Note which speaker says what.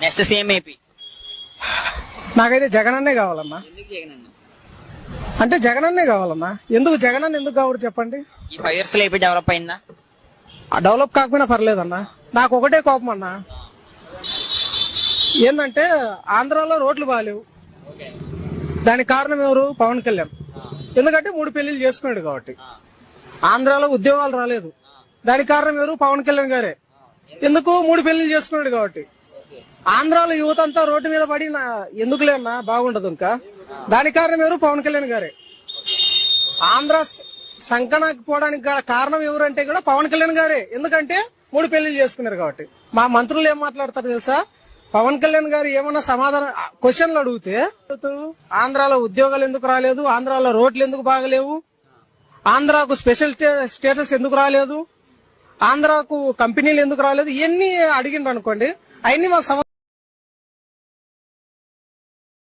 Speaker 1: Next CM AP.
Speaker 2: నాకైతే జగనన్నే కావాలన్నా.
Speaker 1: ఎందుకు జగన్ అన్న?
Speaker 2: అంటే జగనన్నే కావాలన్నా. ఎందుకు జగనన్న ఎందుకు కావాలి చెప్పండి.
Speaker 1: ఈ 5 years లో ఏపీ డెవలప్ అయిందా?
Speaker 2: ఆ డెవలప్ కాకపోయినా పర్లేదన్నా. నాకు ఒకటే కోపం అన్నా, ఏంటంటే ఆంధ్రాలో రోడ్లు బాగాలేవు. దానికి కారణం ఎవరు? పవన్ కళ్యాణ్. ఎందుకంటే 3 పెళ్లిళ్ళు చేసుకున్నాడు కాబట్టి. ఆంధ్రాలో ఉద్యోగాలు రాలేదు, దానికి కారణం ఎవరు? పవన్ కళ్యాణ్ గారే. ఎందుకు? 3 పెళ్లిళ్ళు చేసుకున్నాడు కాబట్టి. ఆంధ్రాలో యువత అంతా రోడ్డు మీద పడి ఎందుకులే అన్నా బాగుండదు ఇంకా. దానికి కారణం ఎవరు? పవన్ కళ్యాణ్ గారే. ఆంధ్ర సంకనాకి పోవడానికి గల కారణం ఎవరంటే కూడా పవన్ కళ్యాణ్ గారే. ఎందుకంటే 3 పెళ్లిళ్ళు చేసుకున్నారు కాబట్టి. మా మంత్రులు ఏం మాట్లాడతారు తెలుసా? పవన్ కళ్యాణ్ గారు ఏమన్నా సమాధానం క్వశ్చన్లు అడిగితే ఆంధ్రాలో ఉద్యోగాలు ఎందుకు రాలేదు, ఆంధ్రాలో రోడ్లు ఎందుకు బాగలేవు, ఆంధ్రాకు స్పెషల్ స్టేటస్ ఎందుకు రాలేదు, ఆంధ్రాకు కంపెనీలు ఎందుకు రాలేదు, ఇవన్నీ అడిగిండ్రు అనుకోండి, అవన్నీ మాకు